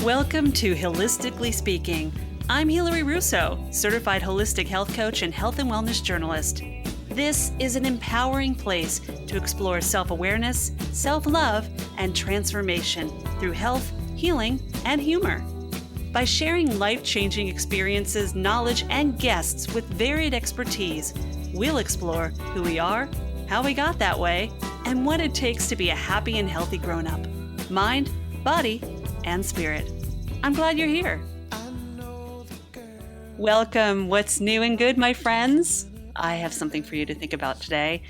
Welcome to HIListically Speaking. I'm Hilary Russo, certified holistic health coach and health and wellness journalist. This is an empowering place to explore self-awareness, self-love, and transformation through health, healing, and humor. By sharing life-changing experiences, knowledge, and guests with varied expertise, we'll explore who we are, how we got that way, and what it takes to be a happy and healthy grown-up. Mind, body, and spirit. I'm glad you're here. Welcome. What's new and good, my friends? I have something for you to think about today.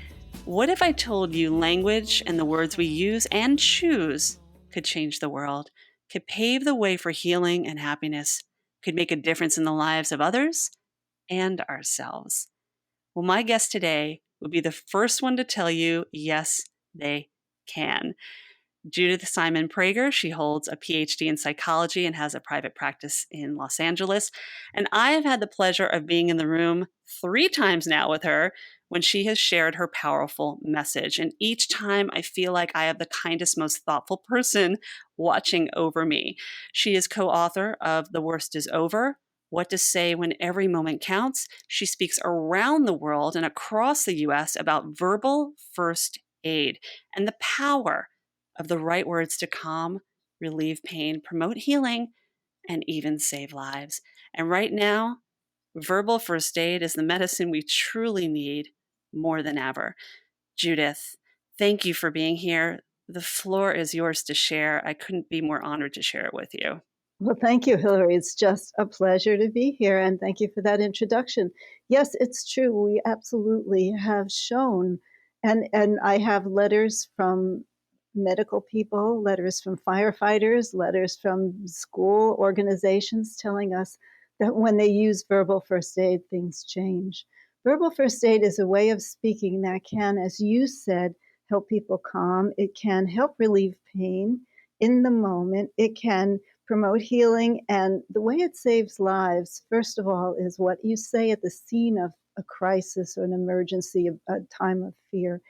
What if I told you language and the words we use and choose could change the world, could pave the way for healing and happiness, could make a difference in the lives of others and ourselves? Well, my guest today would be the first one to tell you, yes, they can. Judith Simon Prager. She holds a PhD in psychology and has a private practice in Los Angeles. And I have had the pleasure of being in the room 3 times now with her when she has shared her powerful message. And each time I feel like I have the kindest, most thoughtful person watching over me. She is co-author of The Worst Is Over, What to Say When Every Moment Counts. She speaks around the world and across the U.S. about verbal first aid and the power of the right words to calm, relieve pain, promote healing, and even save lives. And right now, verbal first aid is the medicine we truly need more than ever. Judith, thank you for being here. The floor is yours to share. I couldn't be more honored to share it with you. Well, thank you, Hilary. It's just a pleasure to be here, and thank you for that introduction. Yes, it's true. We absolutely have shown, and I have letters from medical people, letters from firefighters, letters from school organizations telling us that when they use verbal first aid, things change. Verbal first aid is a way of speaking that can, as you said, help people calm. It can help relieve pain in the moment. It can promote healing. And the way it saves lives, first of all, is what you say at the scene of a crisis or an emergency, a time of fear,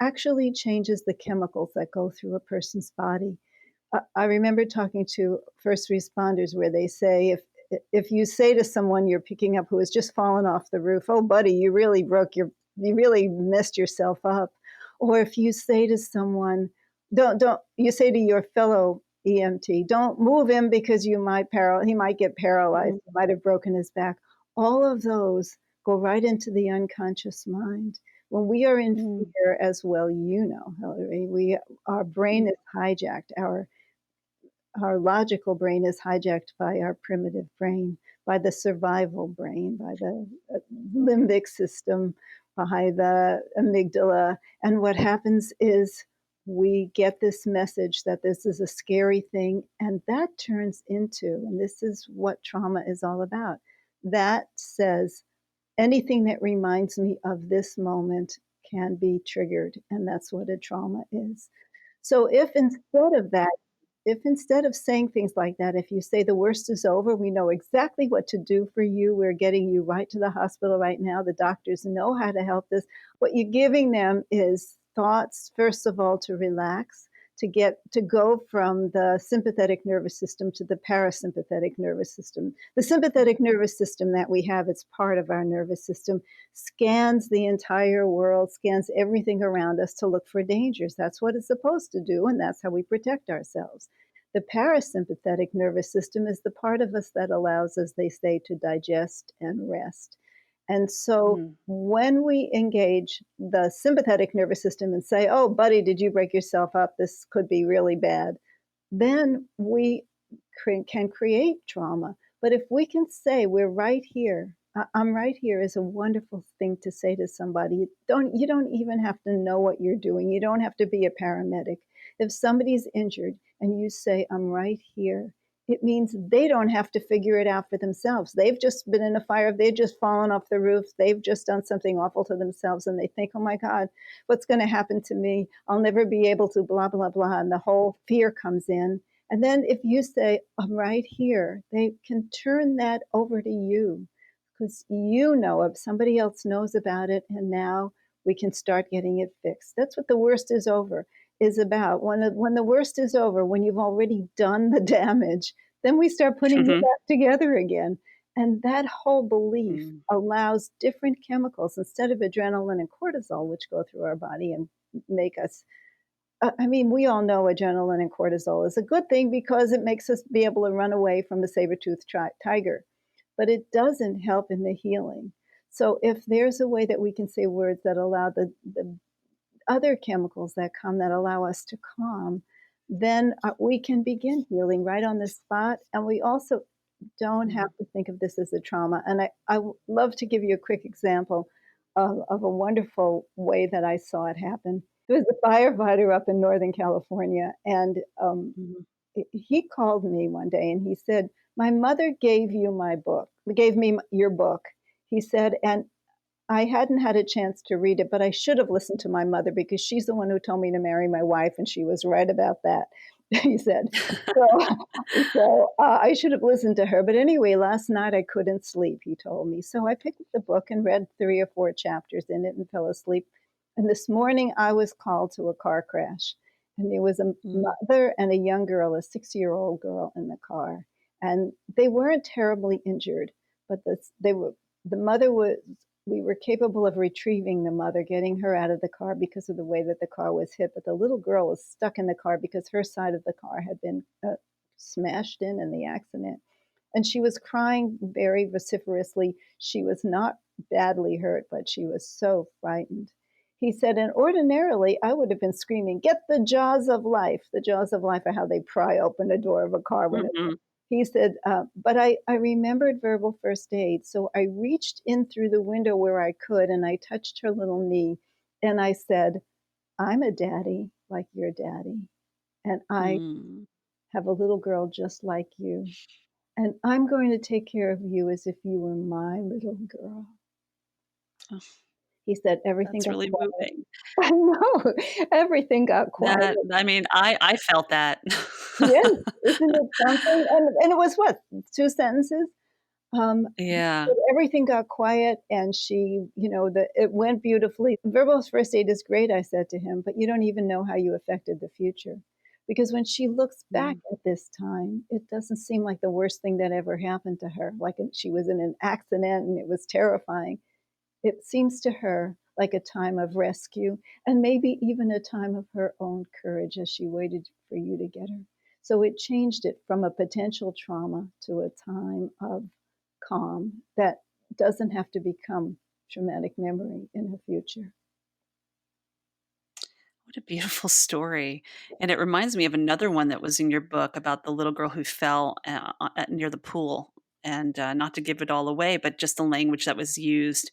actually changes the chemicals that go through a person's body. I remember talking to first responders where they say, if you say to someone you're picking up who has just fallen off the roof, oh, buddy, you really messed yourself up. Or if you say to someone, you say to your fellow EMT, don't move him because he might get paralyzed, he might have broken his back. All of those go right into the unconscious mind. When we are in fear, as well, you know, Hilary, our brain is hijacked. Our logical brain is hijacked by our primitive brain, by the survival brain, by the limbic system, by the amygdala. And what happens is we get this message that this is a scary thing, and that turns into, and this is what trauma is all about, that says, anything that reminds me of this moment can be triggered, and that's what a trauma is. So if instead of saying things like that, if you say the worst is over, we know exactly what to do for you, we're getting you right to the hospital right now, the doctors know how to help this, what you're giving them is thoughts, first of all, to relax, to go from the sympathetic nervous system to the parasympathetic nervous system. The sympathetic nervous system that we have, it's part of our nervous system, scans the entire world, scans everything around us to look for dangers. That's what it's supposed to do, and that's how we protect ourselves. The parasympathetic nervous system is the part of us that allows, as they say, to digest and rest. And so when we engage the sympathetic nervous system and say, oh, buddy, did you break yourself up? This could be really bad. Then we can create trauma. But if we can say, we're right here, I'm right here, is a wonderful thing to say to somebody. You don't even have to know what you're doing. You don't have to be a paramedic. If somebody's injured and you say, I'm right here, it means they don't have to figure it out for themselves. They've just been in a fire. They've just fallen off the roof. They've just done something awful to themselves. And they think, oh my God, what's going to happen to me? I'll never be able to blah, blah, blah. And the whole fear comes in. And then if you say, I'm right here, they can turn that over to you because you know if somebody else knows about it. And now we can start getting it fixed. That's what the worst is over is about. When the worst is over, when you've already done the damage, Then we start putting it back together again. And that whole belief Mm. allows different chemicals instead of adrenaline and cortisol, which go through our body and make us. I mean, we all know adrenaline and cortisol is a good thing because it makes us be able to run away from a saber-toothed tiger, but it doesn't help in the healing. So if there's a way that we can say words that allow the other chemicals that come that allow us to calm, then we can begin healing right on the spot. And we also don't have Mm. to think of this as a trauma. And I love to give you a quick example of a wonderful way that I saw it happen. There was a firefighter up in Northern California, and Mhm. he called me one day and he said, "My mother gave you my book, gave me your book." He said, "And I hadn't had a chance to read it, but I should have listened to my mother because she's the one who told me to marry my wife, and she was right about that." He said. I should have listened to her. But anyway, last night I couldn't sleep, he told me. So I picked up the book and read 3 or 4 chapters in it and fell asleep. And this morning I was called to a car crash. And there was a Mm. mother and a young girl, a 6-year-old girl in the car. And they weren't terribly injured, but the mother was we were capable of retrieving the mother, getting her out of the car because of the way that the car was hit. But the little girl was stuck in the car because her side of the car had been smashed in the accident. And she was crying very vociferously. She was not badly hurt, but she was so frightened. He said, and ordinarily I would have been screaming, "Get the jaws of life." The jaws of life are how they pry open the door of a car when it's. Mhm. He said, but I remembered verbal first aid. So I reached in through the window where I could and I touched her little knee and I said, "I'm a daddy like your daddy. And I Mm. have a little girl just like you. And I'm going to take care of you as if you were my little girl." Oh, He said, everything that's got really quiet. moving. I know. Everything got quiet. That I mean, I felt that. Yes, isn't it something? And it was what, 2 sentences? He Yeah. said everything got quiet and she, it went beautifully. "Verbal first aid is great," I said to him, "but you don't even know how you affected the future." Because when she looks back Mm. at this time, it doesn't seem like the worst thing that ever happened to her. Like she was in an accident and it was terrifying. It seems to her like a time of rescue and maybe even a time of her own courage as she waited for you to get her. So it changed it from a potential trauma to a time of calm that doesn't have to become traumatic memory in her future. What a beautiful story. And it reminds me of another one that was in your book about the little girl who fell near the pool. And not to give it all away, but just the language that was used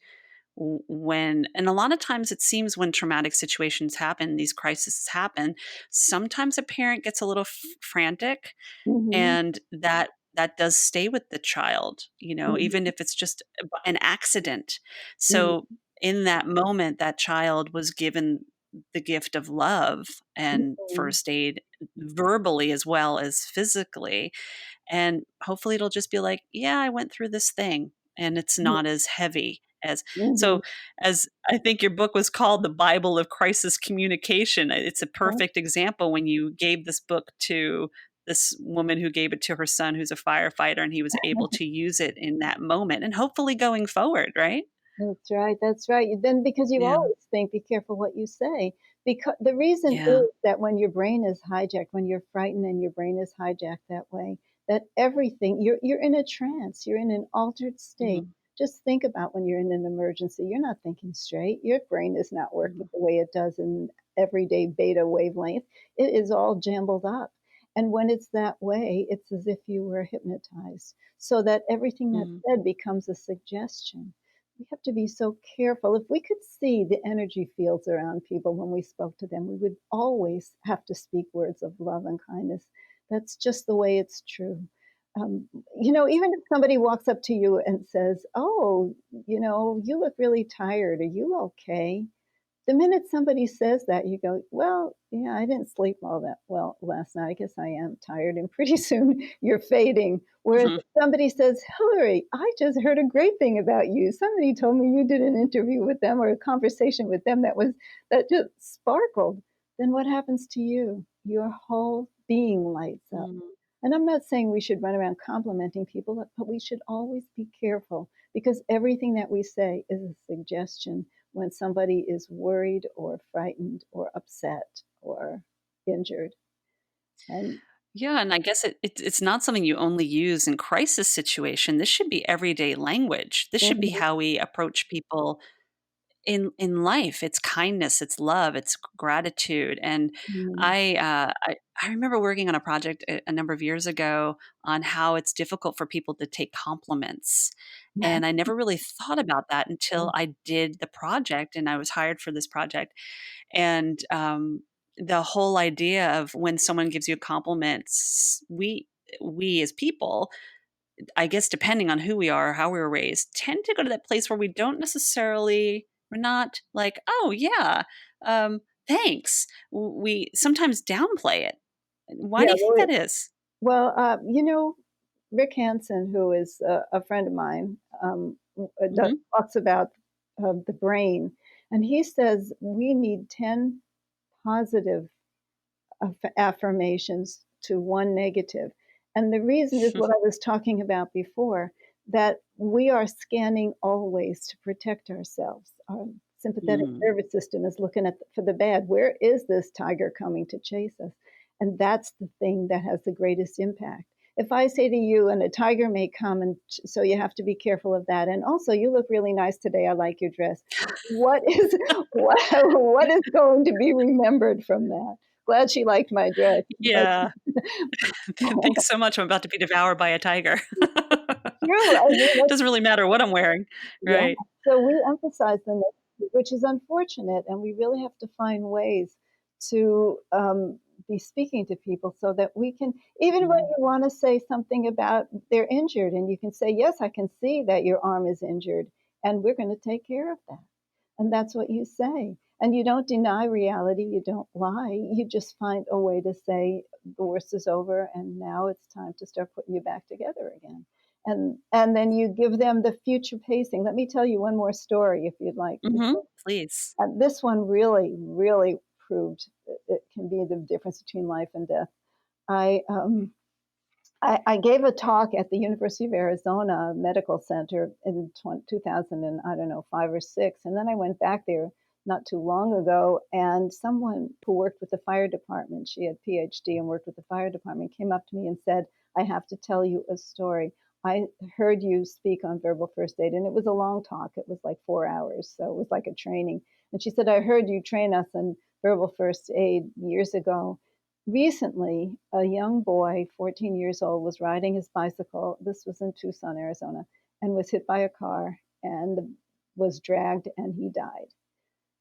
when, and a lot of times it seems when traumatic situations happen, these crises happen, sometimes a parent gets a little frantic, Mhm, and that does stay with the child, even mhm, if it's just an accident. mhm, So in that moment, that child was given the gift of love and mhm, first aid verbally as well as physically, and hopefully it'll just be like, yeah, I went through this thing and it's mhm, not as heavy as. mhm. So, as I think your book was called The Bible of Crisis Communication, it's a Yeah, perfect example when you gave this book to this woman who gave it to her son who's a firefighter, and he was able to use it in that moment and hopefully going forward, right? that's right, that's right. Then because you Yeah. always think, be careful what you say. Because the reason Yeah. is that when your brain is hijacked, when you're frightened and your brain is hijacked that way, that everything you're in a trance, you're in an altered state. Mhm. Just think about when you're in an emergency, you're not thinking straight. Your brain is not working Mhm. the way it does in everyday beta wavelength. It is all jumbled up. And when it's that way, it's as if you were hypnotized. So that everything that's Mhm. said becomes a suggestion. We have to be so careful. If we could see the energy fields around people when we spoke to them, we would always have to speak words of love and kindness. That's just the way it's true. Even if somebody walks up to you and says, "Oh, you look really tired. Are you okay?" The minute somebody says that, you go, "Well, yeah, I didn't sleep all that well last night. I guess I am tired." And pretty soon you're fading. Whereas Mhm. if somebody says, "Hilary, I just heard a great thing about you. Somebody told me you did an interview with them or a conversation with them that just sparkled." Then what happens to you? Your whole being lights up. Mhm. And I'm not saying we should run around complimenting people, but we should always be careful, because everything that we say is a suggestion when somebody is worried or frightened or upset or injured. And Yeah, and I guess it's not something you only use in crisis situation. This should be everyday language. This should be mhm, how we approach people in life. It's kindness, it's love, it's gratitude. And mhm, I remember working on a project a number of years ago on how it's difficult for people to take compliments. And I never really thought about that until I did the project and I was hired for this project. And the whole idea of when someone gives you compliments, we as people, I guess depending on who we are, how we were raised, tend to go to that place where we don't necessarily we're not like, "Oh, yeah, thanks." We sometimes downplay it. Why yeah, do you think that is? well, Rick Hansen, who is a friend of mine, Mhm. talks about the brain, and he says we need 10 positive affirmations to one negative. And the reason is what I was talking about before, that we are scanning always to protect ourselves. Our sympathetic Mm. nervous system is looking at for the bad. Where is this tiger coming to chase us? And that's the thing that has the greatest impact. If I say to you, and a tiger may come, and so you have to be careful of that. And also, you look really nice today. I like your dress. What is what is going to be remembered from that? Glad she liked my dress. But Yeah. Thanks so much. I'm about to be devoured by a tiger. true, I mean, that's, Doesn't really matter what I'm wearing, yeah. right? So we emphasize the negative, which is unfortunate, and we really have to find ways to be speaking to people so that we can, even when Mm. you want to say something about they're injured, and you can say, "Yes, I can see that your arm is injured, and we're going to take care of that." And that's what you say. And you don't deny reality, you don't lie. You just find a way to say the worst is over and now it's time to start putting you back together again. And then you give them the future pacing. Let me tell you one more story if you'd like. Mhm. Please. This one really, really proved it can be the difference between life and death. I I gave a talk at the University of Arizona Medical Center in 2000, and I don't know, 5 or 6, and then I went back there not too long ago, and someone who worked with the fire department, she had PhD and worked with the fire department, came up to me and said, "I have to tell you a story. I heard you speak on verbal first aid," and it was a long talk. It was like 4 hours, so it was like a training. And she said, "I heard you train us in verbal first aid years ago. Recently, a young boy, 14 years old, was riding his bicycle. This was in Tucson, Arizona, and was hit by a car and was dragged, and he died.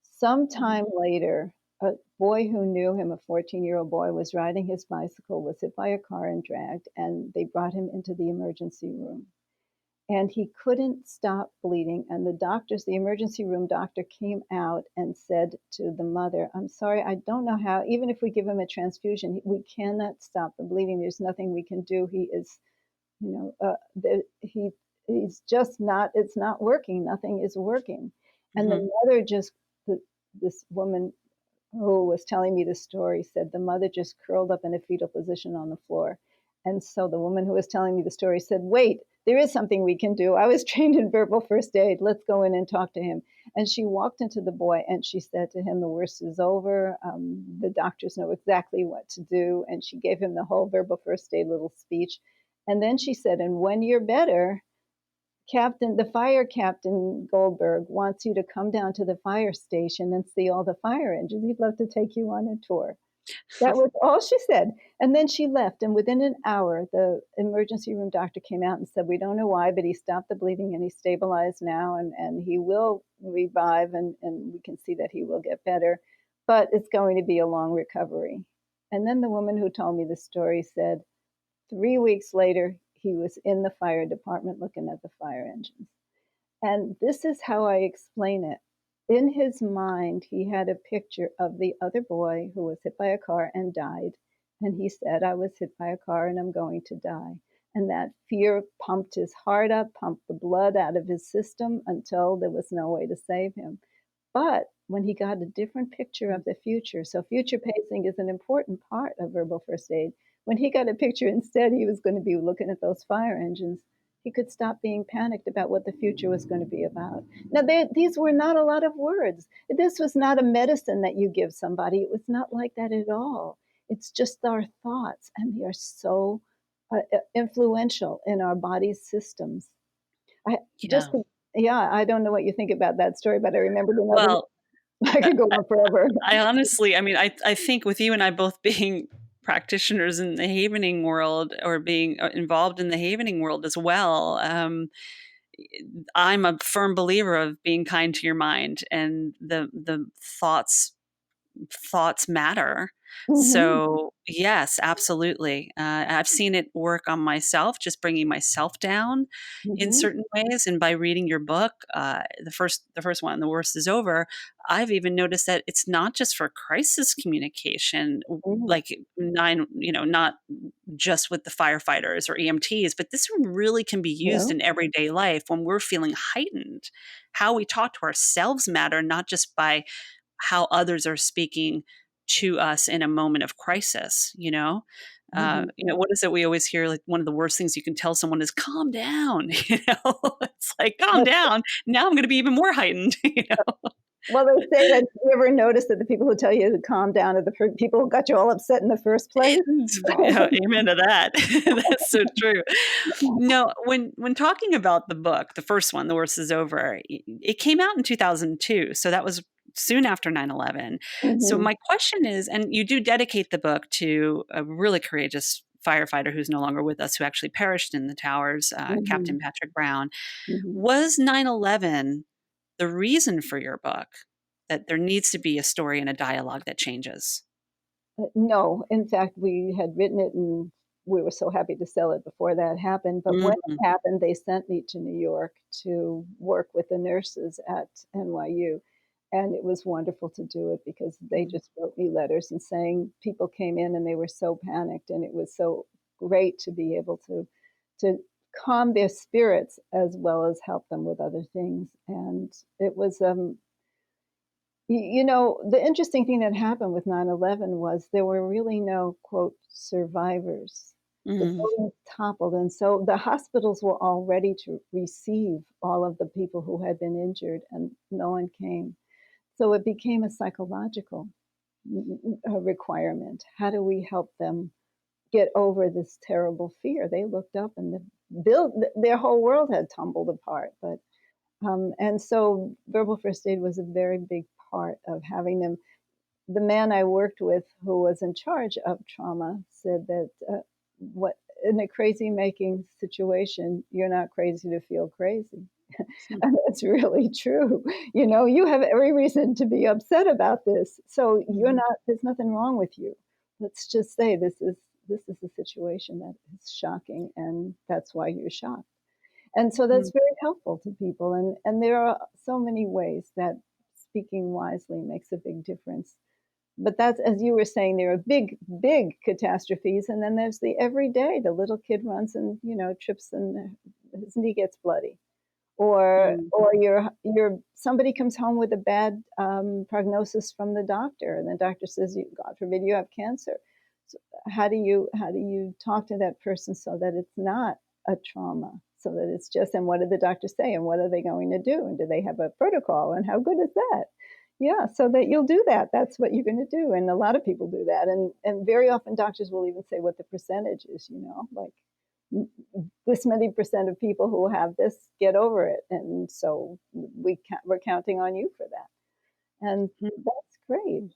Sometime Mm. later, a boy who knew him, a 14-year-old boy, was riding his bicycle, was hit by a car and dragged, and they brought him into the emergency room, and he couldn't stop bleeding. And the emergency room doctor came out and said to the mother, "I'm sorry, I don't know how, even if we give him a transfusion, we cannot stop the bleeding. There's nothing we can do. He is, he's just not, it's not working. Nothing is working." And Mhm. the mother just, this woman who was telling me the story said the mother just curled up in a fetal position on the floor. And so the woman who was telling me the story said, "Wait, there is something we can do. I was trained in verbal first aid. Let's go in and talk to him." And she walked into the boy and she said to him, "The worst is over. The doctors know exactly what to do." And she gave him the whole verbal first aid little speech. And then she said, "And when you're better, the fire captain Goldberg wants you to come down to the fire station and see all the fire engines. He'd love to take you on a tour." That was all she said. And then she left. And within an hour, the emergency room doctor came out and said, "We don't know why, but he stopped the bleeding and he's stabilized now, and he will revive, and we can see that he will get better. But it's going to be a long recovery." And then the woman who told me the story said, 3 weeks later, he was in the fire department looking at the fire engines. And this is how I explain it. In his mind, he had a picture of the other boy who was hit by a car and died. And he said, "I was hit by a car and I'm going to die." And that fear pumped his heart up, pumped the blood out of his system until there was no way to save him. But when he got a different picture of the future, so future pacing is an important part of verbal first aid. when he got a picture instead, he was going to be looking at those fire engines. He could stop being panicked about what the future was going to be about. Now, these were not a lot of words. This was not a medicine that you give somebody. It was not like that at all. It's just our thoughts, and they are so influential in our body's systems. I just, Yeah. yeah, I don't know what you think about that story, but I remembered another. Well, I uh, could go on forever. I honestly, I mean, I think with you and I both being practitioners in the havening world, or being involved in the havening world as well, I'm a firm believer of being kind to your mind, and the thoughts matter. Mm-hmm. So yes, absolutely. I've seen it work on myself, just bringing myself down in Mm-hmm. certain ways. And by reading your book, the first one, "The Worst Is Over," I've even noticed that it's not just for crisis communication, Mm-hmm. like not just with the firefighters or EMTs, but this really can be used Yeah. in everyday life when we're feeling heightened. How we talk to ourselves matter, not just by how others are speaking to us in a moment of crisis, you know? Mm-hmm. What is it we always hear? Like, one of the worst things you can tell someone is calm down. It's like, calm down. Now I'm going to be even more heightened. Well, they say that you ever notice that the people who tell you to calm down are the people who got you all upset in the first place? Yeah, amen to that. That's so true. No, when talking about the book, the first one, "The Worst Is Over," it came out in 2002, so that was soon after 9/11. So Mm-hmm. my question is, and you do dedicate the book to a really courageous firefighter who's no longer with us, who actually perished in the towers, Mm-hmm. Captain Patrick Brown. Mm-hmm. Was 9/11 the reason for your book, that there needs to be a story and a dialogue that changes? No, in fact, we had written it and we were so happy to sell it before that happened. But when Mhm, it happened, they sent me to New York to work with the nurses at NYU. And it was wonderful to do it because they mhm, just wrote me letters and saying people came in and they were so panicked. And it was so great to be able to calm their spirits as well as help them with other things. And it was the interesting thing that happened with 9/11 was there were really no, quote, "survivors." The mhm, buildings toppled, and so the hospitals were all ready to receive all of the people who had been injured, and no one came. So it became a psychological requirement. How do we help them get over this terrible fear? They looked up and their whole world had tumbled apart, and so verbal first aid was a very big part of having them. The man I worked with who was in charge of trauma said that what in a crazy making situation, you're not crazy to feel crazy. hmm, And that's really true. You have every reason to be upset about this. So you're mhm, not, there's nothing wrong with you. Let's just say this is a situation that is shocking and that's why you're shocked. And so mhm, that's very helpful to people. And there are so many ways that speaking wisely makes a big difference. But that's, as you were saying, there are big, big catastrophes, and then there's the everyday. The little kid runs and trips and his knee gets bloody, or mhm, or somebody comes home with a bad prognosis from the doctor, and the doctor says, God forbid, you have cancer. So how do you talk to that person so that it's not a trauma, so that it's just, and what did the doctor say, and what are they going to do, and do they have a protocol, and how good is that? Yeah, so that you'll do that. That's what you're going to do, and a lot of people do that, and very often doctors will even say what the percentage is. Like this many percent of people who have this get over it, and so we're counting on you for that, and mhm. that's great.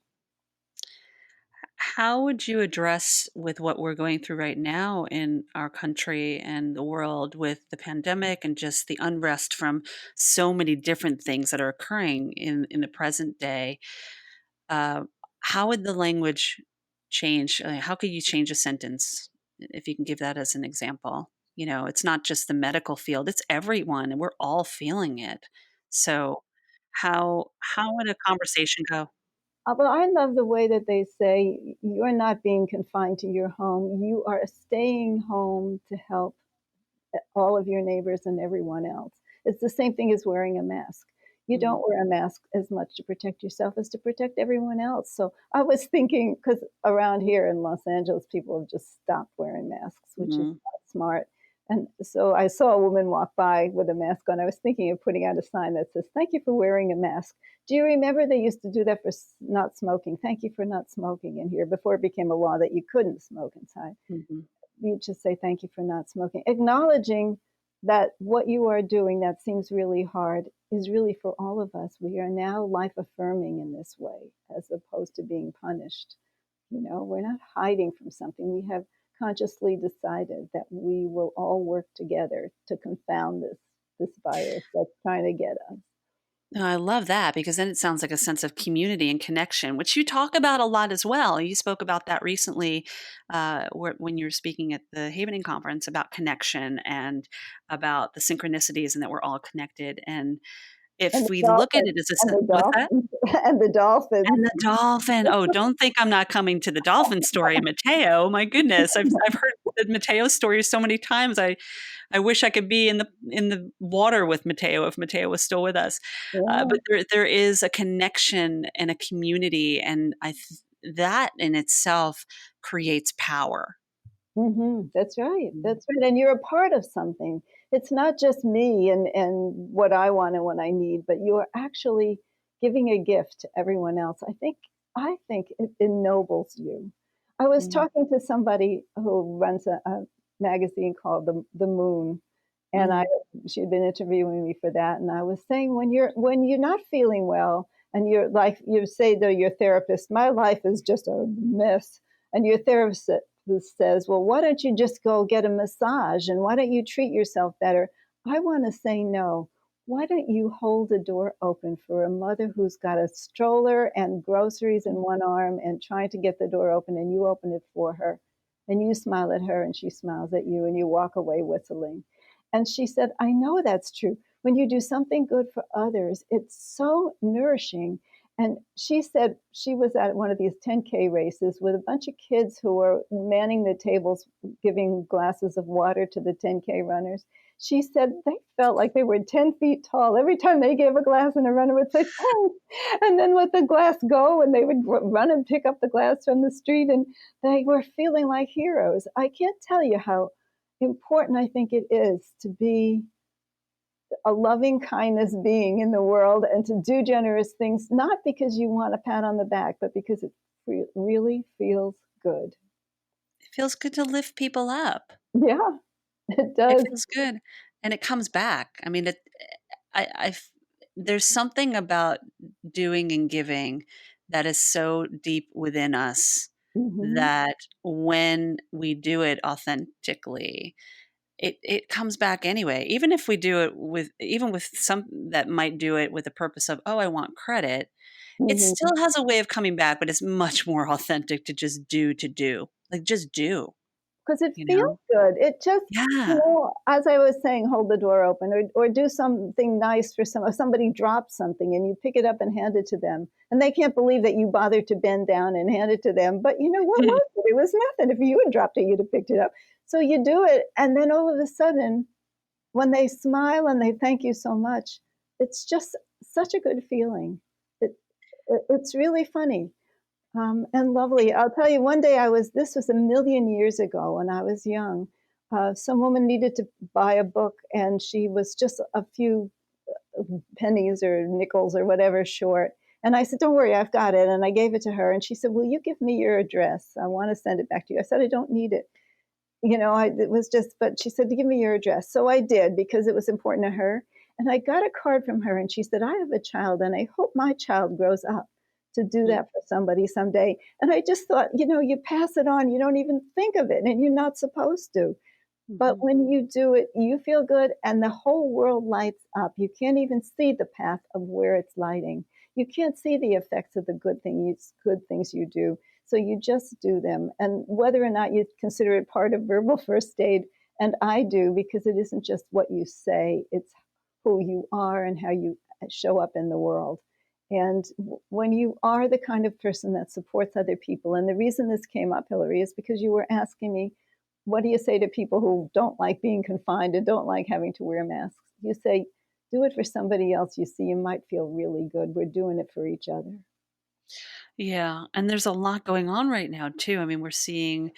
How would you address, with what we're going through right now in our country and the world, with the pandemic and just the unrest from so many different things that are occurring in the present day? Uh, how would the language change? How could you change a sentence, if you can give that as an example? It's not just the medical field; it's everyone, and we're all feeling it. So, how would a conversation go? But I love the way that they say you're not being confined to your home. You are staying home to help all of your neighbors and everyone else. It's the same thing as wearing a mask. You Mm. don't wear a mask as much to protect yourself as to protect everyone else. So I was thinking, because around here in Los Angeles, people have just stopped wearing masks, which is Mm. not smart. And so I saw a woman walk by with a mask on. I was thinking of putting out a sign that says, "Thank you for wearing a mask." Do you remember they used to do that for not smoking? Thank you for not smoking in here before it became a law that you couldn't smoke inside. Mhm. You just say, "Thank you for not smoking." Acknowledging that what you are doing that seems really hard is really for all of us. We are now life affirming in this way as opposed to being punished. We're not hiding from something. We have consciously decided that we will all work together to confound this virus that's trying to get us. No, I love that because then it sounds like a sense of community and connection, which you talk about a lot as well. You spoke about that recently when you were speaking at the Havening conference about connection and about the synchronicities and that we're all connected. And And if the we look at dolphins, it as a and the what's that? dolphins, and the dolphins. And the dolphin. Oh, don't think I'm not coming to the dolphin story, Matteo. My goodness, I've heard the Matteo story so many times. I wish I could be in the water with Matteo if Matteo was still with us. Yeah. But there is a connection and a community, and that in itself creates power. That's right. Mm. That's right. And you're a part of something. It's not just me and what I want and what I need, but you are actually giving a gift to everyone else. I think it ennobles you. I was Mm. talking to somebody who runs a magazine called the Moon, and Mm. she had been interviewing me for that, and I was saying when you're not feeling well and you're like you say to your therapist, "My life is just a mess," and your therapist who says, "Well, why don't you just go get a massage and why don't you treat yourself better?" I want to say no. Why don't you hold the door open for a mother who's got a stroller and groceries in one arm and trying to get the door open, and you open it for her and you smile at her and she smiles at you and you walk away whistling. And she said, "I know that's true. When you do something good for others, it's so nourishing." And she said she was at one of these 10K races with a bunch of kids who were manning the tables, giving glasses of water to the 10K runners. She said they felt like they were 10 feet tall. Every time they gave a glass and a runner would say, "Thanks," and then let the glass go and they would run and pick up the glass from the street. And they were feeling like heroes. I can't tell you how important I think it is to be a loving kindness being in the world and to do generous things, not because you want a pat on the back, but because it really feels good. It feels good to lift people up. Yeah, it It does. feels good, and it comes back. I mean, I there's something about doing and giving that is so deep within us Hmm. that when we do it authentically, it comes back anyway. Even if we do it even with some that might do it with the purpose of, "Oh, I want credit," it Hmm. still has a way of coming back, but it's much more authentic to do. Like, just do, Because it you feels know? good. It just, Yeah. as I was saying, hold the door open or do something nice for if somebody drops something and you pick it up and hand it to them. And they can't believe that you bothered to bend down and hand it to them. But what was it? It was nothing. If you had dropped it, you'd have picked it up. So you do it. And then all of a sudden, when they smile and they thank you so much, it's just such a good feeling. It's really funny. And lovely. I'll tell you, one day this was a million years ago when I was young. Some woman needed to buy a book, and she was just a few pennies or nickels or whatever short. And I said, "Don't worry, I've got it." And I gave it to her, and she said, "Will you give me your address? I want to send it back to you." I said, "I don't need it." It was just, but she said to give me your address. So I did because it was important to her. And I got a card from her and she said, "I have a child and I hope my child grows up to do Mm. that for somebody someday." And I just thought, you pass it on, you don't even think of it and you're not supposed to. But Mhm. when you do it, you feel good and the whole world lights up. You can't even see the path of where it's lighting. You can't see the effects of the good things you do. So you just do them. And whether or not you consider it part of verbal first aid, and I do, because it isn't just what you say, it's who you are and how you show up in the world. And when you are the kind of person that supports other people, and the reason this came up, Hilary, is because you were asking me, what do you say to people who don't like being confined and don't like having to wear masks? You say, do it for somebody else you see, you might feel really good. We're doing it for each other. Yeah, and there's a lot going on right now too. I mean, we're seeing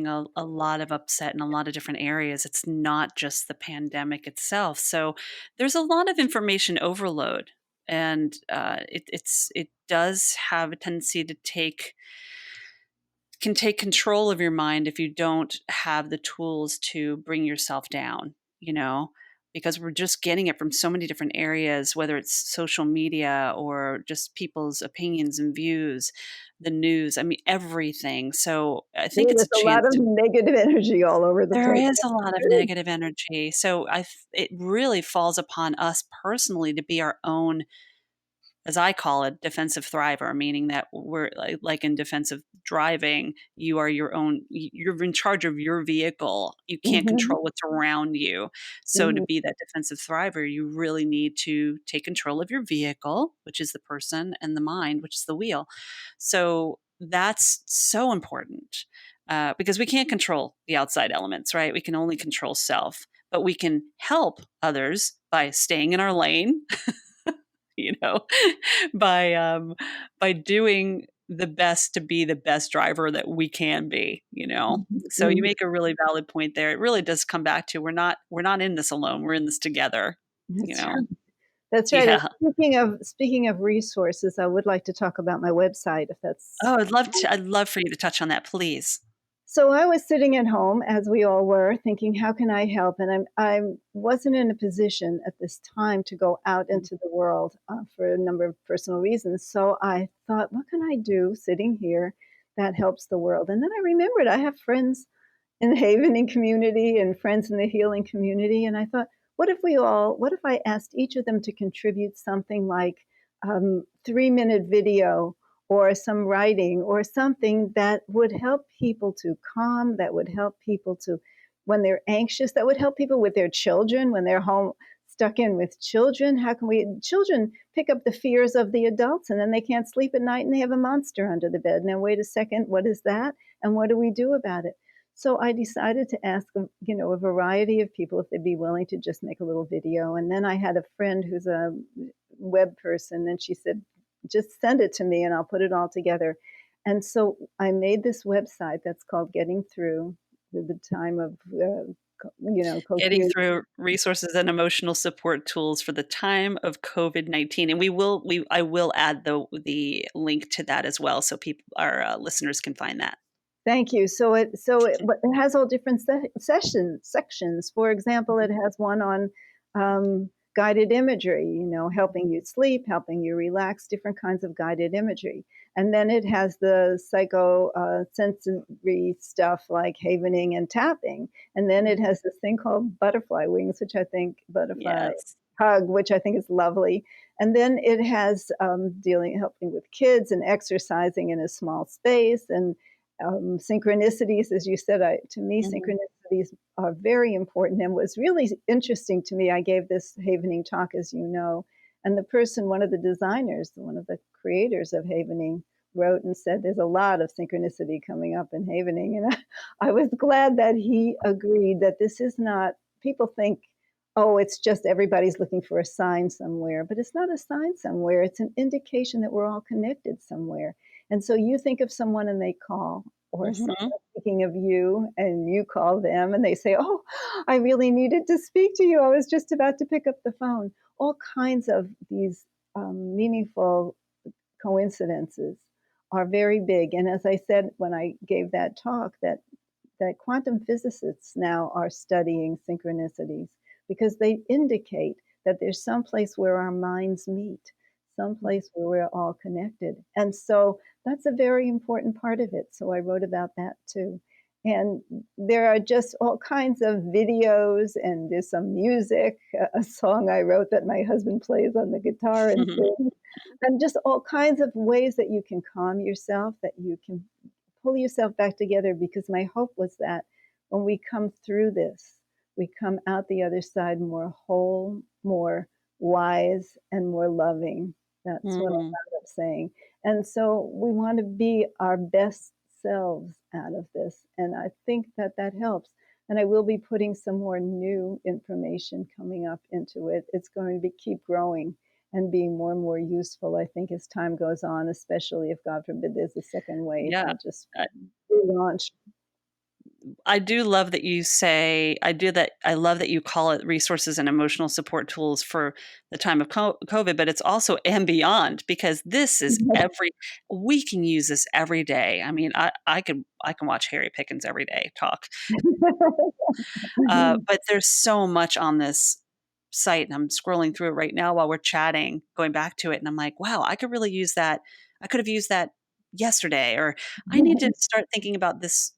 a lot of upset in a lot of different areas. It's not just the pandemic itself. So there's a lot of information overload, and it does have a tendency to take control of your mind if you don't have the tools to bring yourself down, you know, because we're just getting it from so many different areas, whether it's social media or just people's opinions and views, the news, I mean, everything. So I think Ooh, it's there's a a lot chance of to negative energy all over the there place. is a lot of negative energy. So it really falls upon us personally to be our own, as I call it, defensive thriver, meaning that we're like in defensive driving, you are your own, you're in charge of your vehicle. You can't Mhm, control what's around you. So to mhm, be that defensive thriver, you really need to take control of your vehicle, which is the person, and the mind, which is the wheel. So that's so important because we can't control the outside elements, right? We can only control self, but we can help others by staying in our lane, you know, by by doing the best to be the best driver that we can be, you know. mhm, So you mhm. make a really valid point there. It really does come back to we're not in this alone. We're in this together, you That's know. right. That's right, and Yeah. speaking of resources, I would like to talk about my website if that's Oh, I'd love for you to touch on that, please. so I was sitting at home, as we all were, thinking, "How can I help?" And I wasn't in a position at this time to go out Mhm. into the world, for a number of personal reasons, so I thought, "What can I do sitting here that helps the world?" And then I remembered I have friends in the Havening community and friends in the healing community. And I thought, what if I asked each of them to contribute something like 3-minute video or some writing or something that would help people to calm, that would help people to, when they're anxious, that would help people with their children, when they're home stuck in with children. How can children pick up the fears of the adults and then they can't sleep at night and they have a monster under the bed. Now, wait a second, what is that? And what do we do about it? So I decided to ask, a variety of people if they'd be willing to just make a little video. And then I had a friend who's a web person, and she said, just send it to me and I'll put it all together. And so I made this website that's called Getting Through the Time of, Getting coherence. through resources and emotional support tools for the time of COVID-19, and I will add the link to that as well, so people our listeners can find that. Thank you. But it has all different sections. For example, it Mhm. has one on guided imagery, helping you sleep, helping you relax, different kinds of guided imagery. And then it has the psycho sensory stuff like havening and tapping. And then it Mhm. has this thing called butterfly wings, which I think butterfly Yes. hug, which I think is lovely. And then it has helping with kids and exercising in a small space and synchronicities, as you said, to me, Mhm. synchronicities are very important. And what's really interesting to me, I gave this Havening talk, as you know, and the person, one of the designers, one of the creators of Havening, wrote and said, "There's a lot of synchronicity coming up in Havening," and I was glad that he agreed that this is not. People think, "Oh, it's just everybody's looking for a sign somewhere," but it's not a sign somewhere. It's an indication that we're all connected somewhere. And so you think of someone and they call, or Mhm. someone thinking of you and you call them and they say, "Oh, I really needed to speak to you. I was just about to pick up the phone." All kinds of these meaningful coincidences are very big. And as I said when I gave that talk, that quantum physicists now are studying synchronicities because they indicate that there's some place where our minds meet, some place where we're all connected. And so that's a very important part of it. So I wrote about that too. And there are just all kinds of videos, and there's some music, a song I wrote that my husband plays on the guitar and sings, and just all kinds of ways that you can calm yourself, that you can pull yourself back together, because my hope was that when we come through this, we come out the other side more whole, more wise, and more loving. That's what I Mhm. wound up saying. And so we want to be our best selves out of this. And I think that that helps. And I will be putting some more new information coming up into it. It's going to keep growing and being more and more useful, I think, as time goes on, especially if, God forbid, there's a second wave Yeah. and just relaunch. I do love that you say, I love that you call it resources and emotional support tools for the time of COVID, but it's also and beyond, because this is we can use this every day. I mean, I can watch Harry Pickens every day talk. But there's so much on this site, and I'm scrolling through it right now while we're chatting, going back to it, and I'm like, wow, I could really use that. I could have used that yesterday, or I need to start thinking about this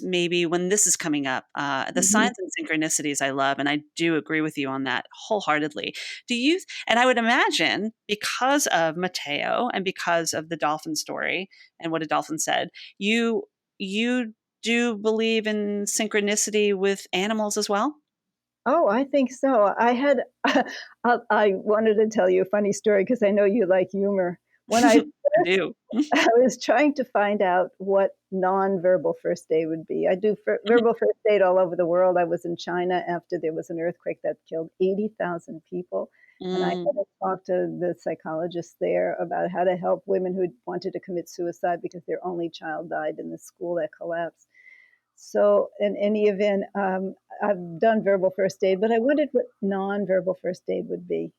maybe when this is coming up. The signs and synchronicities I love, and I do agree with you on that wholeheartedly. Do you? And I would imagine, because of Mateo and because of the dolphin story and what a dolphin said, you do believe in synchronicity with animals as well? Oh, I think so. I wanted to tell you a funny story because I know you like humor. When I I do. I was trying to find out what nonverbal first aid would be. I do verbal first aid all over the world. I was in China after there was an earthquake that killed 80,000 people. And I had Mm, to talk to the psychologist there about how to help women who wanted to commit suicide because their only child died in the school that collapsed. So, in any event, I've done verbal first aid, but I wondered what nonverbal first aid would be.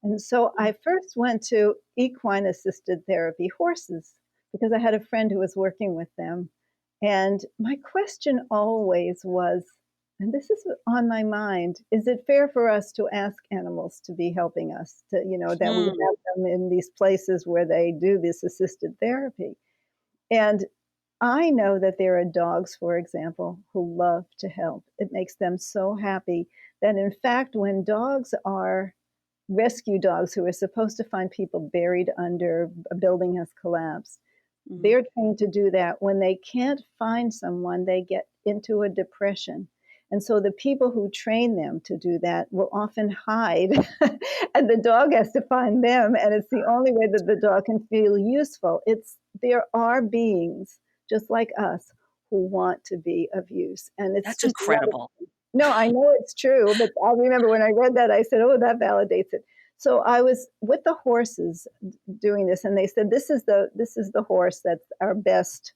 And so I first went to equine assisted therapy, horses, because I had a friend who was working with them. And my question always was, and this is on my mind, is it fair for us to ask animals to be helping us, to, that we mm. have them in these places where they do this assisted therapy? And I know that there are dogs, for example, who love to help. It makes them so happy that, in fact, when dogs are rescue dogs who are supposed to find people buried under a building has collapsed, Mhm. they're trained to do that. When they can't find someone, they get into a depression. And so the people who train them to do that will often hide, and the dog has to find them. And it's the only way that the dog can feel useful. There are beings just like us who want to be of use, and it's That's just incredible. no, I know it's true, but I remember when I read that, I said, "Oh, that validates it." So I was with the horses doing this, and they said, "This is the horse that's our best,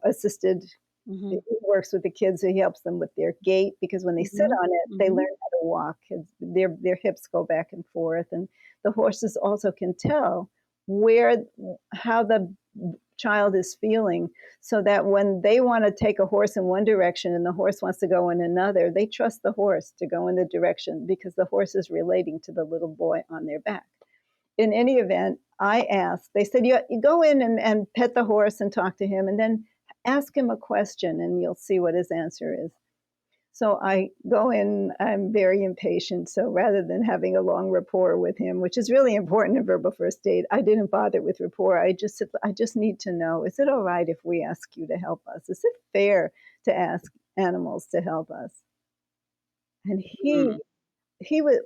assisted." He Mhm, works with the kids, so he helps them with their gait because when they sit mhm, on it, they mhm. learn how to walk. Their hips go back and forth, and the horses also can tell where how the child is feeling, so that when they want to take a horse in one direction and the horse wants to go in another, they trust the horse to go in the direction because the horse is relating to the little boy on their back. In any event, I asked, they said, you go in and pet the horse and talk to him, and then ask him a question, and you'll see what his answer is. So I go in, I'm very impatient. So rather than having a long rapport with him, which is really important in verbal first aid, I didn't bother with rapport. I just said, I just need to know, is it all right if we ask you to help us? Is it fair to ask animals to help us? And Mm.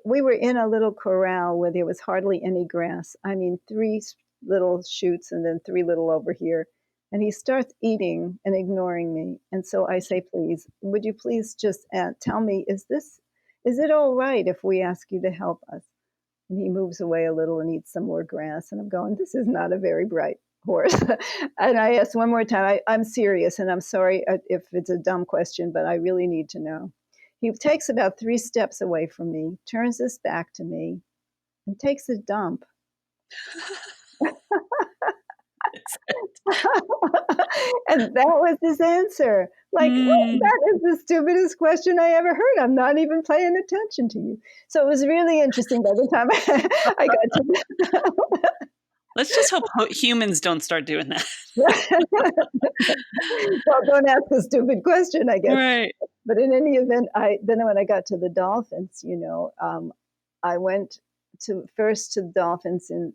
we were in a little corral where there was hardly any grass. I mean, three little shoots and then three little over here. And he starts eating and ignoring me. And so I say, please, would you please just tell me, is it all right if we ask you to help us? And he moves away a little and eats some more grass. And I'm going, this is not a very bright horse. And I asked one more time, I'm serious and I'm sorry if it's a dumb question, but I really need to know. He takes about 3 steps away from me, turns his back to me, and takes a dump. And that was his answer. Like, what? Mm. That is the stupidest question I ever heard. I'm not even paying attention to you. So it was really interesting by the time I got to Let's just hope humans don't start doing that. well, don't ask a stupid question, I guess. Right. But in any event, then when I got to the dolphins, I went to the dolphins, and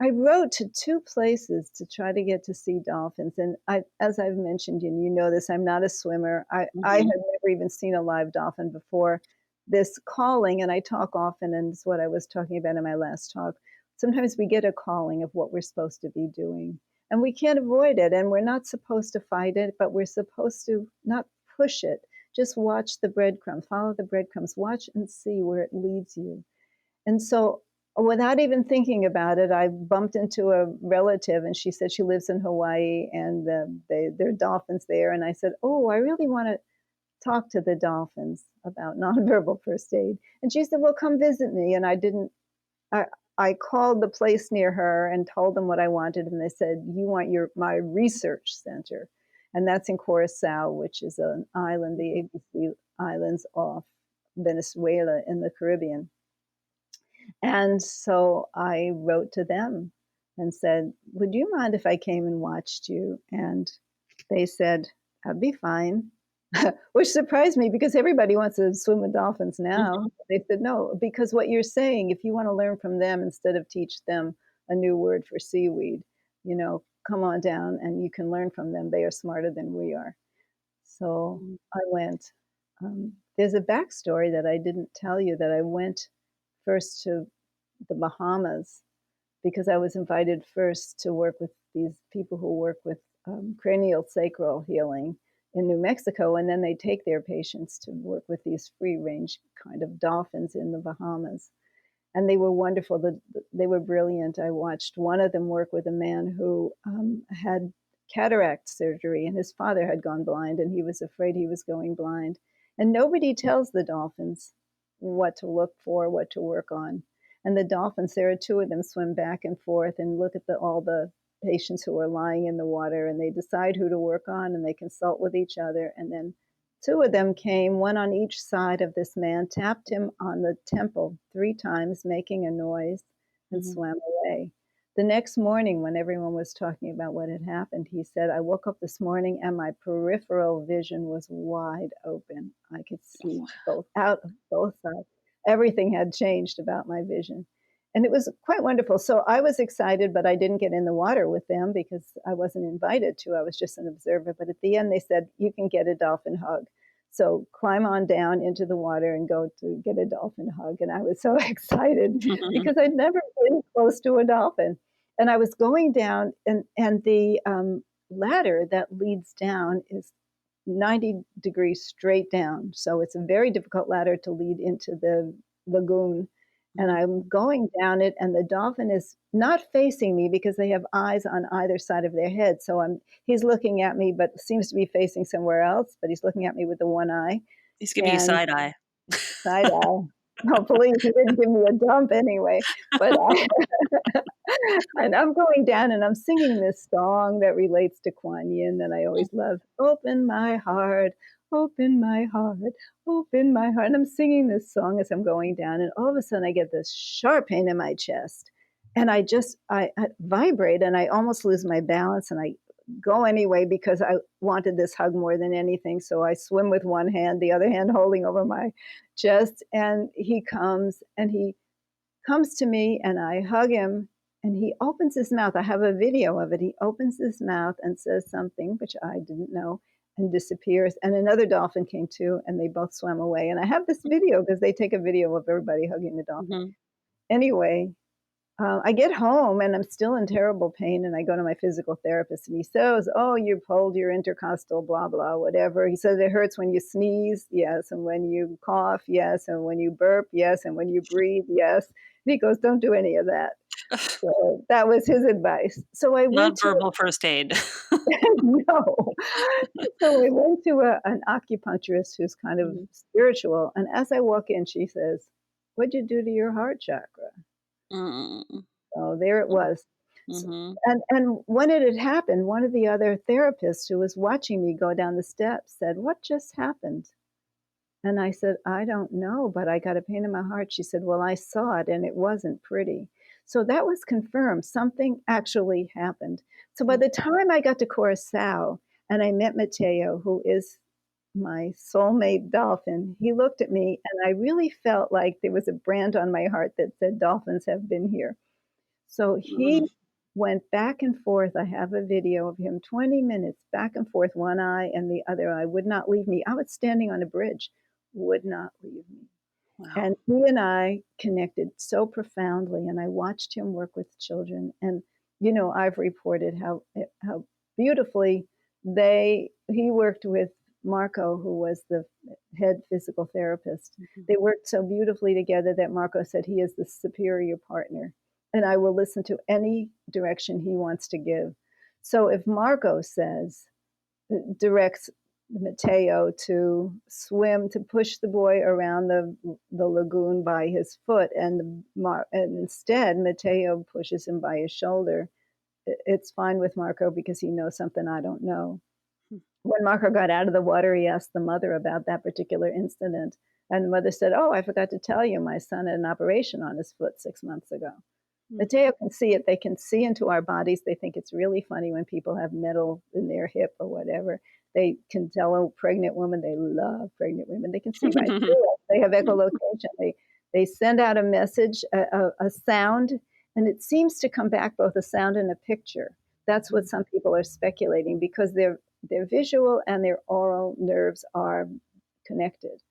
I rode to 2 places to try to get to see dolphins. And as I've mentioned, and you know this, I'm not a swimmer. I had Mhm. never even seen a live dolphin before. This calling, and I talk often, and it's what I was talking about in my last talk. Sometimes we get a calling of what we're supposed to be doing, and we can't avoid it, and we're not supposed to fight it, but we're supposed to not push it. Just watch the breadcrumbs, follow the breadcrumbs, watch and see where it leads you. And so without even thinking about it, I bumped into a relative, and she said she lives in Hawaii, and there are dolphins there. And I said, oh, I really want to talk to the dolphins about nonverbal first aid. And she said, well, come visit me. And I called the place near her and told them what I wanted. And they said, you want my research center. And that's in Curacao, which is an island, the ABC Islands off Venezuela in the Caribbean. And so I wrote to them and said, would you mind if I came and watched you? And they said, that'd be fine, which surprised me because everybody wants to swim with dolphins now. Mhm. They said, no, because what you're saying, if you want to learn from them instead of teach them a new word for seaweed, come on down and you can learn from them. They are smarter than we are. So Mm. I went. There's a backstory that I didn't tell you, that I went first to the Bahamas because I was invited first to work with these people who work with cranial sacral healing in New Mexico, and then they take their patients to work with these free range kind of dolphins in the Bahamas. And they were wonderful. They were brilliant. I watched one of them work with a man who had cataract surgery, and his father had gone blind, and he was afraid he was going blind. And nobody tells the dolphins what to look for, what to work on. And the dolphins, there are two of them, swim back and forth and look at all the patients who are lying in the water, and they decide who to work on, and they consult with each other. And then two of them came, one on each side of this man, tapped him on the temple 3 times, making a noise, and Mhm. swam away. The next morning, when everyone was talking about what had happened, he said, I woke up this morning and my peripheral vision was wide open. I could see out of both sides. Everything had changed about my vision. And it was quite wonderful. So I was excited, but I didn't get in the water with them because I wasn't invited to. I was just an observer. But at the end, they said, you can get a dolphin hug. So climb on down into the water and go to get a dolphin hug. And I was so excited because I'd never been close to a dolphin. And I was going down, and the ladder that leads down is 90 degrees straight down. So it's a very difficult ladder to lead into the lagoon. And I'm going down it, and the dolphin is not facing me because they have eyes on either side of their head. So he's looking at me, but seems to be facing somewhere else, but he's looking at me with the one eye. He's giving you And side eye. side eye. Oh, please, he didn't give me a dump anyway. But and I'm going down and I'm singing this song that relates to Kuan Yin that I always love. Open my heart, open my heart, open my heart. And I'm singing this song as I'm going down, and all of a sudden I get this sharp pain in my chest. And I vibrate, and I almost lose my balance, and I go anyway because I wanted this hug more than anything. So I swim with one hand, the other hand holding over my chest, and he comes to me, and I hug him, and he opens his mouth. I have a video of it. He opens his mouth and says something which I didn't know, and disappears. And another dolphin came too, and they both swam away. And I have this video because they take a video of everybody hugging the dolphin. Mhm. Anyway, I get home and I'm still in terrible pain, and I go to my physical therapist, and he says, oh, you pulled your intercostal, blah, blah, whatever. He says it hurts when you sneeze, yes, and when you cough, yes, and when you burp, yes, and when you breathe, yes. And he goes, don't do any of that. So that was his advice. So I went to Nonverbal first aid. no. So I went to an acupuncturist who's kind of Mhm. spiritual, and as I walk in, she says, what'd you do to your heart chakra? Mm. So there it was. S Mhm. and when it had happened, one of the other therapists who was watching me go down the steps said, "What just happened?" And I said, "I don't know, but I got a pain in my heart." She said, "Well, I saw it, and it wasn't pretty." So that was confirmed. Something actually happened. So by Mm. the time I got to Curacao and I met Mateo, who is my soulmate dolphin, he looked at me, and I really felt like there was a brand on my heart that said, "Dolphins have been here." So Mm. he went back and forth. I have a video of him 20 minutes back and forth, one eye and the other eye would not leave me. I was standing on a bridge, would not leave me. Wow. And he and I connected so profoundly, and I watched him work with children. And I've reported how beautifully he worked with Marco, who was the head physical therapist. Mhm. They worked so beautifully together that Marco said he is the superior partner, and I will listen to any direction he wants to give. So if Marco says, directs Matteo to swim, to push the boy around the lagoon by his foot, and instead Matteo pushes him by his shoulder, it's fine with Marco because he knows something I don't know. When Marco got out of the water, he asked the mother about that particular incident. And the mother said, "Oh, I forgot to tell you, my son had an operation on his foot 6 months ago." Hmm. Matteo can see it. They can see into our bodies. They think it's really funny when people have metal in their hip or whatever. They can tell a pregnant woman. They love pregnant women. They can see right through it. They have echolocation. They send out a message, a sound, and it seems to come back both a sound and a picture. That's what some people are speculating, because their visual and their oral nerves are connected.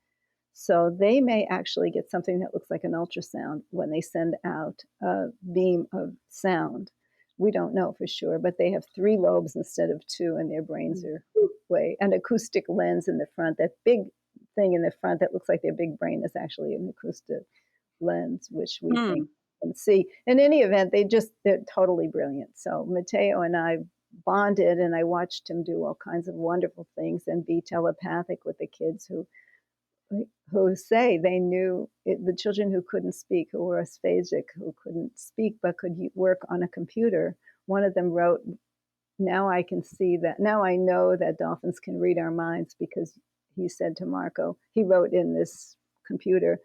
So they may actually get something that looks like an ultrasound when they send out a beam of sound. We don't know for sure, but they have 3 lobes instead of 2, and their brains are way. An acoustic lens in the front, that big thing in the front that looks like their big brain, is actually an acoustic lens, which we think can see. In any event, they're totally brilliant. So Matteo and I bonded, and I watched him do all kinds of wonderful things and be telepathic with the kids who say they knew it, the children who couldn't speak, who were aphasic, who couldn't speak but could work on a computer. One of them wrote, "Now I can see that. Now I know that dolphins can read our minds," because he said to Marco, he wrote in this computer,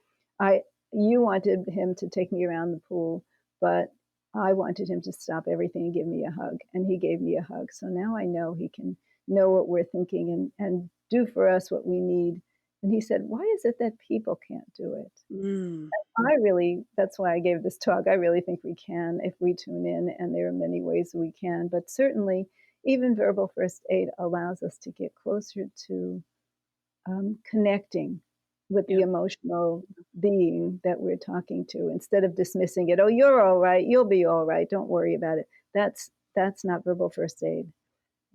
you wanted him to take me around the pool, but I wanted him to stop everything and give me a hug. And he gave me a hug. So now I know he can know what we're thinking and do for us what we need. And he said, "Why is it that people can't do it?" That's why I gave this talk. I really think we can if we tune in, and there are many ways we can. But certainly, even verbal first aid allows us to get closer to connecting with the emotional being that we're talking to, instead of dismissing it. "Oh, you're all right. You'll be all right. Don't worry about it." That's not verbal first aid.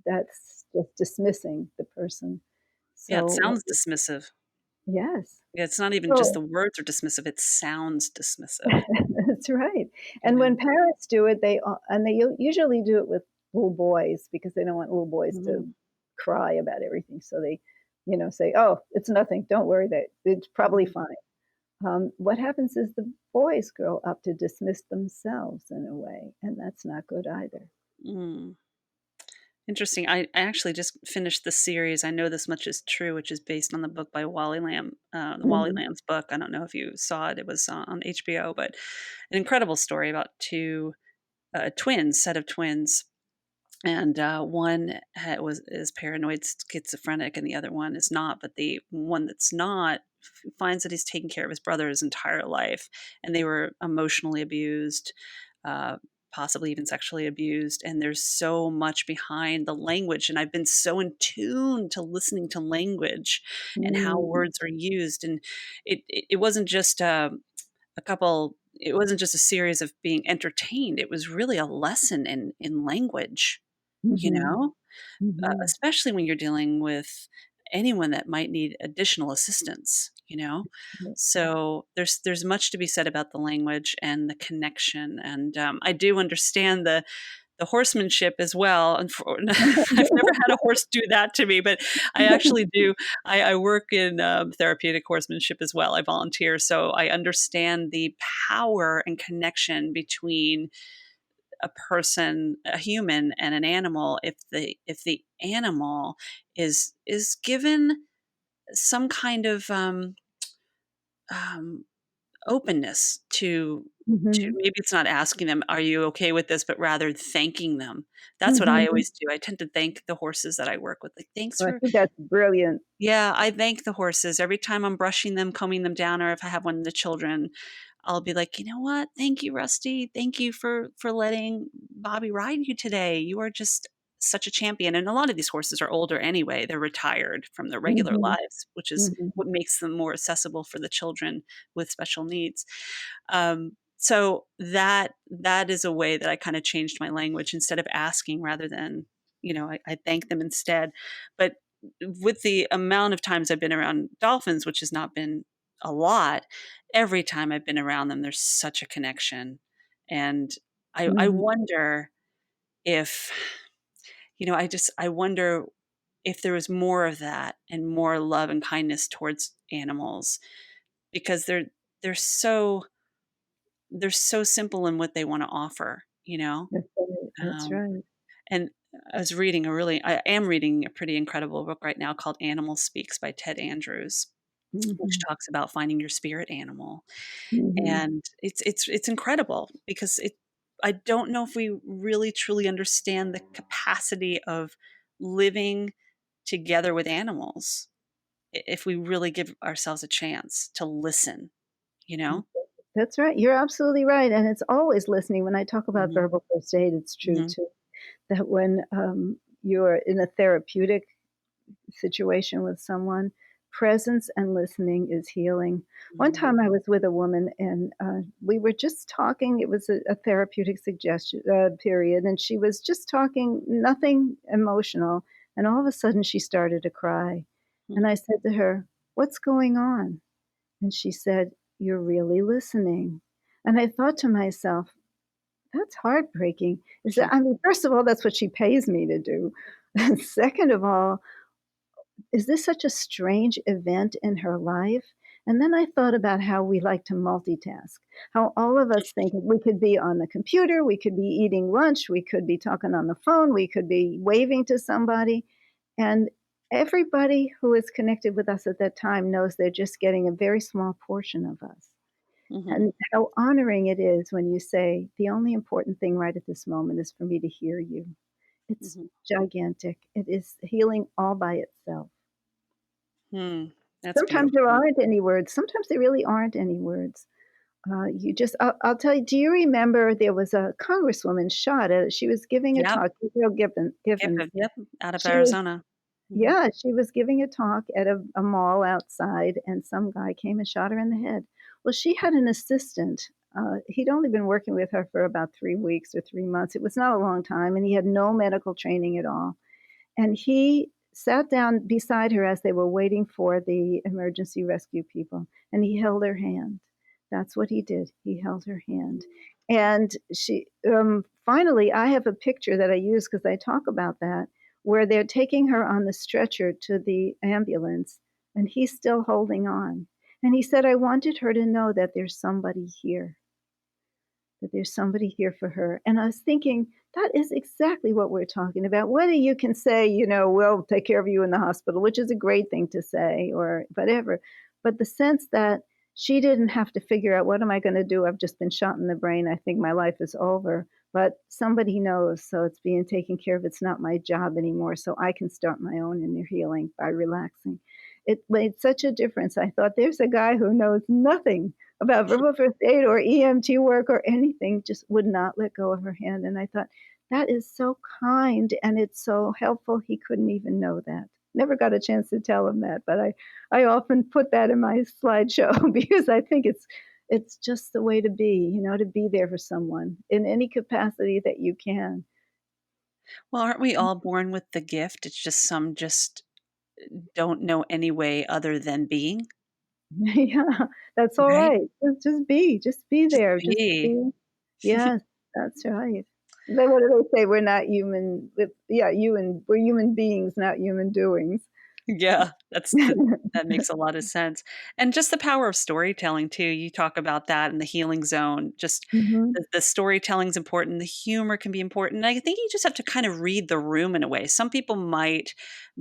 That's just dismissing the person. Yeah, it So sounds dismissive. yes. Yeah, it's not even just So the words are dismissive, it sounds dismissive. that's right. You And know? when parents do it, they usually do it with little boys, because they don't want little boys to Mhm, cry about everything. So they, say, "Oh, it's nothing. Don't worry. That it's probably mhm. fine." What happens is the boys grow up to dismiss themselves in a way, and that's not good either. Mm. Interesting. I actually just finished the series, I Know This Much Is True, which is based on the book by Wally Lamb, the Wally Mhm. Lamb's book. I don't know if you saw it. It was on HBO, but an incredible story about 2 twins, set of twins, and one is paranoid schizophrenic, and the other one is not. But the one that's not finds that he's taken care of his brother his entire life, and they were emotionally abused, uh, possibly even sexually abused. And there's so much behind the language, and I've been so in tune to listening to language and how Mm. words are used. And it wasn't just a couple. It wasn't just a series of being entertained. It was really a lesson in language, you Mhm. know, Mhm. especially when you're dealing with anyone that might need additional assistance, you know? Right. So there's much to be said about the language and the connection, and, I do understand the horsemanship as well. I've never had a horse do that to me, but I actually do. I work in, therapeutic horsemanship as well. I volunteer, so I understand the power and connection between a person, a human, and an animal. If the animal is given some kind of um, openness to Mhm. maybe it's not asking them, "Are you okay with this?" but rather thanking them. That's what I Mhm. always do. I tend to thank the horses that I work with. Like, "Thanks I for." think that's brilliant. Yeah, I thank the horses every time I'm brushing them, combing them down, or if I have one of the children, I'll be like, "You know what? Thank you, Rusty. Thank you for letting Bobby ride you today. You are just such a champion." And a lot of these horses are older anyway. They're retired from their regular Mhm. lives, which is Mhm. what makes them more accessible for the children with special needs. So that is a way that I kind of changed my language, instead of asking, rather than, I thank them instead. But with the amount of times I've been around dolphins, which has not been a lot, every time I've been around them, there's such a connection. And I Mhm. wonder if, I wonder if there was more of that and more love and kindness towards animals, because they're so they're so simple in what they want to offer, you know? That's right, that's Um, right. and I am reading a pretty incredible book right now called Animal Speaks by Ted Andrews, which Mhm, talks about finding your spirit animal. mhm. And it's incredible because I don't know if we really truly understand the capacity of living together with animals, if we really give ourselves a chance to listen, you know? That's right, you're absolutely right, and it's always listening. When I talk about Mhm, verbal first aid, it's true mhm, too, that when, you're in a therapeutic situation with someone, presence and listening is healing. One mhm, time I was with a woman and we were just talking. It was a therapeutic suggestion period, and she was just talking, nothing emotional. And all of a sudden, she started to cry. mm, And I said to her, "What's going on?" And she said, "You're really listening." And I thought to myself, that's heartbreaking. Is that, I mean, first of all, that's what she pays me to do. And second of all, is this such a strange event in her life? And then I thought about how we like to multitask, how all of us think we could be on the computer, we could be eating lunch, we could be talking on the phone, we could be waving to somebody. And everybody who is connected with us at that time knows they're just getting a very small portion of us. mhm, And how honoring it is when you say, the only important thing right at this moment is for me to hear you. It's mhm. gigantic. It is healing all by itself. Hmm, that's Sometimes there beautiful. aren't any words. Sometimes there really aren't any words. You just I'll tell you, do you remember there was a congresswoman shot at she was giving a Yep, talk, Gabrielle Givens. yep, out of She was Arizona. Mhm, yeah, she was giving a talk at a mall outside, and some guy came and shot her in the head. Well, she had an assistant. He'd only been working with her for about 3 weeks or 3 months. It was not a long time, and he had no medical training at all. And he sat down beside her as they were waiting for the emergency rescue people, and he held her hand. That's what he did. He held her hand. And she, finally, I have a picture that I use because I talk about that, where they're taking her on the stretcher to the ambulance, and he's still holding on. And he said, I wanted her to know that there's somebody here, that there's somebody here for her. And I was thinking, that is exactly what we're talking about. Whether you can say, we'll take care of you in the hospital, which is a great thing to say, or whatever, but the sense that she didn't have to figure out, what am I going to do? I've just been shot in the brain. I think my life is over. But somebody knows, so it's being taken care of. It's not my job anymore, so I can start my own inner healing by relaxing. It made such a difference. I thought, there's a guy who knows nothing about verbal first aid or EMT work or anything, just would not let go of her hand. And I thought, that is so kind and it's so helpful. He couldn't even know that. Never got a chance to tell him that, but I often put that in my slideshow because I think it's just the way to be, to be there for someone in any capacity that you can. Well, aren't we all born with the gift? It's just some just don't know any way other than being, Yeah, that's all right? right. Just be Just there, just be. be. Yes, that's right. Then what do they say? We're not human with yeah, we're human beings, not human doings. Yeah, that makes a lot of sense. And just the power of storytelling too. You talk about that in the healing zone. Just Mhm. the storytelling's important. The humor can be important. I think you just have to kind of read the room in a way. Some people might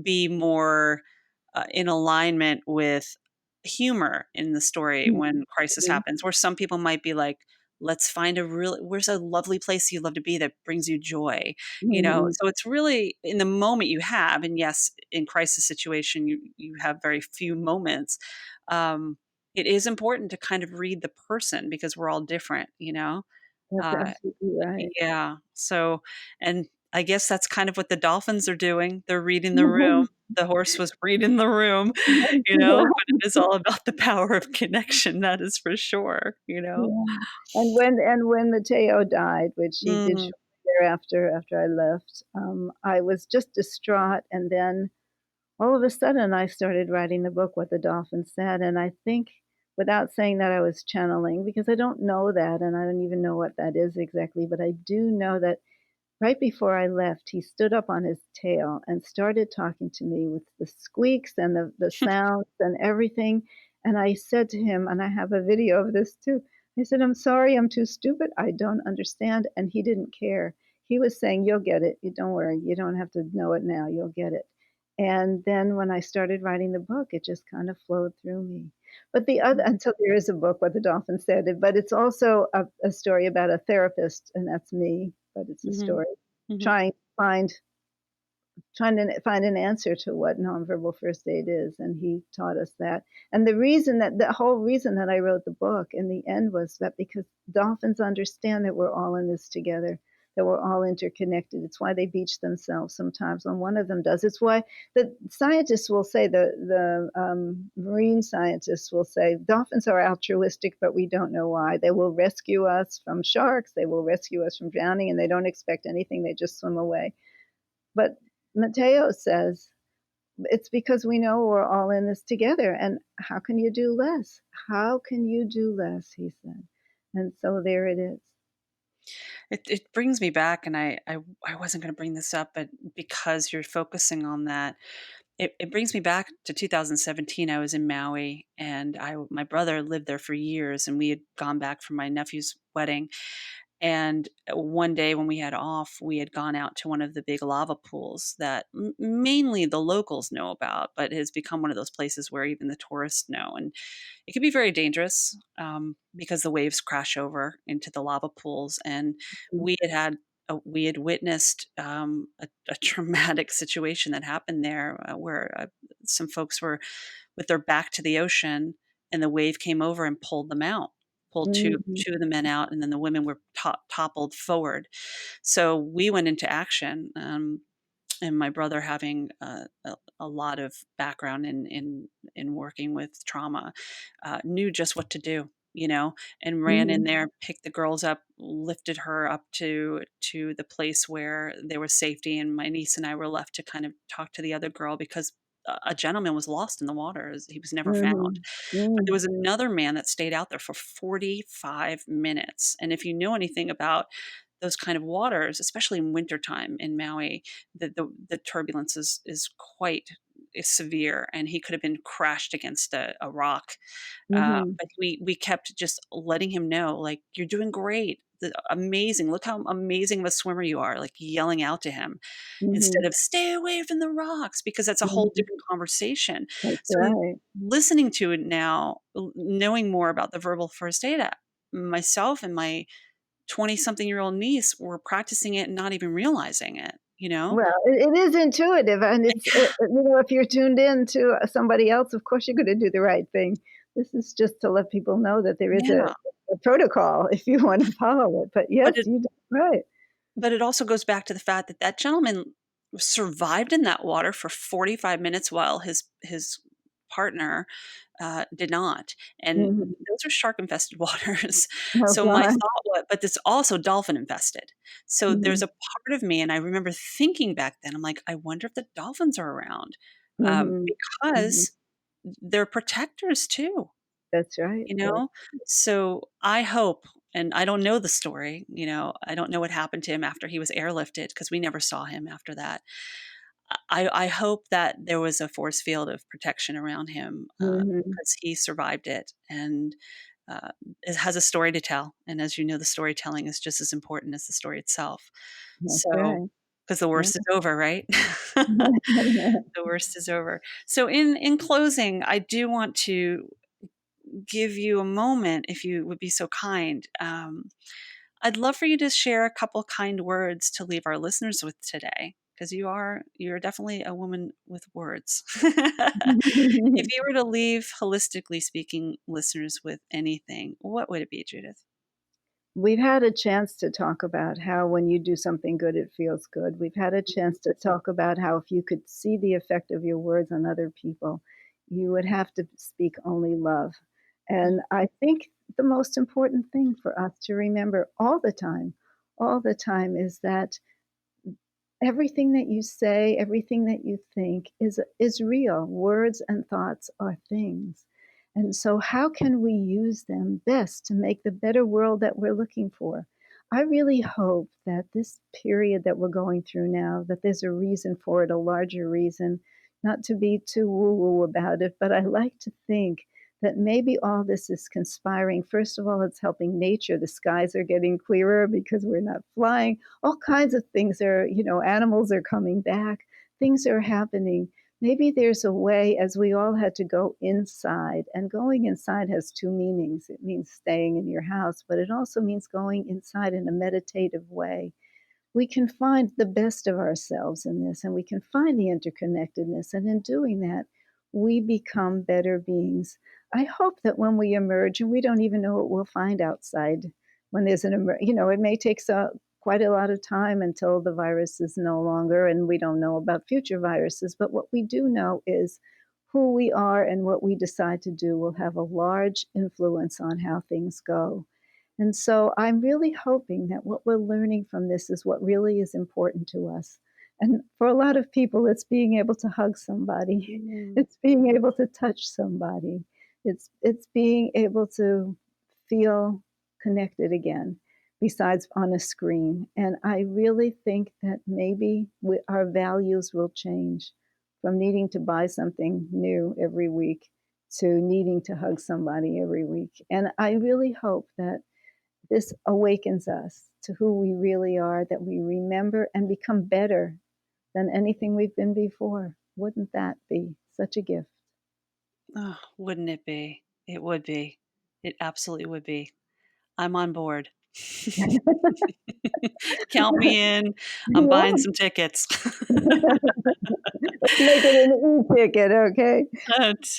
be more in alignment with humor in the story when crisis Mhm. happens, where some people might be like, let's find where's a lovely place you'd love to be that brings you joy, Mhm. so it's really in the moment you have. And yes, in crisis situation you have very few moments. um, it is important to kind of read the person because we're all different, That's uh, absolutely right. yeah. So, and I guess that's kind of what the dolphins are doing. They're reading the room. The horse was reading the room, but it is all about the power of connection. That is for sure. Yeah. And when Mateo died, which he did Mm, shortly thereafter, after I left, I was just distraught, and then all of a sudden I started writing the book, What the Dolphins Said, and I think without saying that I was channeling, because I don't know that and I don't even know what that is exactly, but I do know that right before I left, he stood up on his tail and started talking to me with the squeaks and the sounds and everything. And I said to him, and I have a video of this too. I said, "I'm sorry, I'm too stupid. I don't understand." And he didn't care. He was saying, "You'll get it. You don't worry. You don't have to know it now. You'll get it." And then when I started writing the book, it just kind of flowed through me. But the other, and so there is a book, What the Dolphin Said, but it's also a story about a therapist, and that's me, but it's a Mhm. story Mhm. trying to find an answer to what nonverbal first aid is, and he taught us that. And the whole reason that I wrote the book in the end was that because dolphins understand that we're all in this together, that we're all interconnected. It's why they beach themselves sometimes when one of them does. It's why the scientists will say, the marine scientists will say, dolphins are altruistic, but we don't know why. They will rescue us from sharks, they will rescue us from drowning, and they don't expect anything, they just swim away. But Matteo says, it's because we know we're all in this together. And how can you do less? How can you do less? He said. And so there it is. It brings me back, and I wasn't going to bring this up, but because you're focusing on that, it brings me back to 2017. I was in Maui, and my brother lived there for years, and we had gone back from my nephew's wedding. And one day when we had off, we had gone out to one of the big lava pools that mainly the locals know about, but has become one of those places where even the tourists know. And it can be very dangerous because the waves crash over into the lava pools. And we had witnessed a traumatic situation that happened there where some folks were with their back to the ocean, and the wave came over and pulled them out, pulled Mm-hmm. two of the men out, and then the women were toppled forward. So we went into action. And my brother, having a lot of background in working with trauma, knew just what to do, and ran in Mm-hmm. there, picked the girls up, lifted her up to the place where there was safety, and my niece and I were left to kind of talk to the other girl because a gentleman was lost in the water. He was never found. But there Mm-hmm. was another man that stayed out there for 45 minutes. And if you know anything about those kind of waters, especially in wintertime in Maui, the turbulence is quite severe, and he could have been crashed against a rock. Mm-hmm. But we kept just letting him know, like, "You're doing great. Amazing. Look how amazing of a swimmer you are," like yelling out to him Mm-hmm. instead of "Stay away from the rocks," because that's a whole Mm-hmm. different conversation. That's So right. listening to it now, knowing more about the verbal first aid app, myself and my 20-something-year-old niece were practicing it and not even realizing it, you know? Well, it is intuitive, and if you're tuned in to somebody else, of course you're going to do the right thing. This is just to let people know that there is Yeah, a protocol if you want to follow it. But yes, but it you did right. but it also goes back to the fact that that gentleman survived in that water for 45 minutes while his partner, did not, and Mhm. those are shark-infested waters. Oh So my god. thought but it's also dolphin-infested. So there's Mhm. a part of me, and I remember thinking back then, I'm like, "I wonder if the dolphins are around," Mhm. Mhm. because they're protectors too. That's right. You That's know? So, I hope, and I don't know the story, I don't know what happened to him after he was airlifted because we never saw him after that. I hope that there was a force field of protection around him, mhm. because he survived it, and, it has a story to tell, and as you know, the storytelling is just as important as the story itself. That's So, right. because the Yeah. worst is over, right? The worst is over. So in closing, I do want to give you a moment, if you would be so kind. I'd love for you to share a couple kind words to leave our listeners with today, because you're definitely a woman with words. If you were to leave holistically speaking listeners with anything, what would it be, Judith? We've had a chance to talk about how when you do something good, it feels good. We've had a chance to talk about how if you could see the effect of your words on other people, you would have to speak only love. And I think the most important thing for us to remember all the time, is that everything that you say, everything that you think is real. Words and thoughts are things. And so how can we use them best to make the better world that we're looking for? I really hope that this period that we're going through now, that there's a reason for it, a larger reason, not to be too woo-woo about it, but I like to think that maybe all this is conspiring. First of all, it's helping nature. The skies are getting clearer because we're not flying. All kinds of things are, animals are coming back. Things are happening. Maybe there's a way, as we all had to go inside, and going inside has two meanings. It means staying in your house, but it also means going inside in a meditative way. We can find the best of ourselves in this, and we can find the interconnectedness. And in doing that, we become better beings. I hope that when we emerge, and we don't even know what we'll find outside when there's it may take quite a lot of time until the virus is no longer, and we don't know about future viruses. But what we do know is who we are and what we decide to do will have a large influence on how things go. And so I'm really hoping that what we're learning from this is what really is important to us. And for a lot of people, it's being able to hug somebody. It's being able to touch somebody. It's being able to feel connected again, besides on a screen. And I really think that maybe our values will change from needing to buy something new every week to needing to hug somebody every week. And I really hope that this awakens us to who we really are, that we remember and become better than anything we've been before. Wouldn't that be such a gift? Oh, wouldn't it be? It would be. It absolutely would be. I'm on board. Count me in. I'm Yeah. buying some tickets. Let's make it an e-ticket, okay?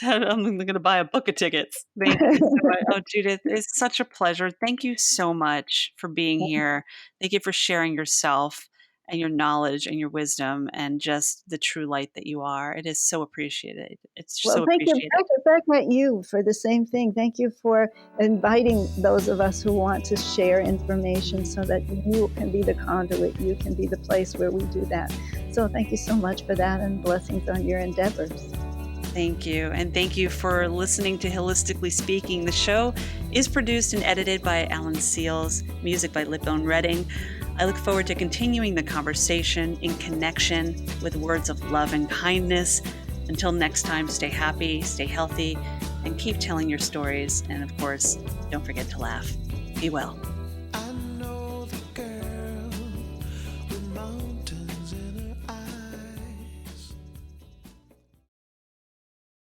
I'm going to buy a book of tickets. Thank you so much. Oh, Judith, it's such a pleasure. Thank you so much for being here. Thank you for sharing yourself and your knowledge and your wisdom and just the true light that you are. It is so appreciated. It's Well, so thank you. appreciated. Back at you for the same thing. Thank you for inviting those of us who want to share information so that you can be the conduit. You can be the place where we do that. So thank you so much for that, and blessings on your endeavors. Thank you. And thank you for listening to HIListically Speaking. The show is produced and edited by Alan Seals, music by Lipbone Redding. I look forward to continuing the conversation in connection with words of love and kindness. Until next time, stay happy, stay healthy, and keep telling your stories. And of course, don't forget to laugh. Be well.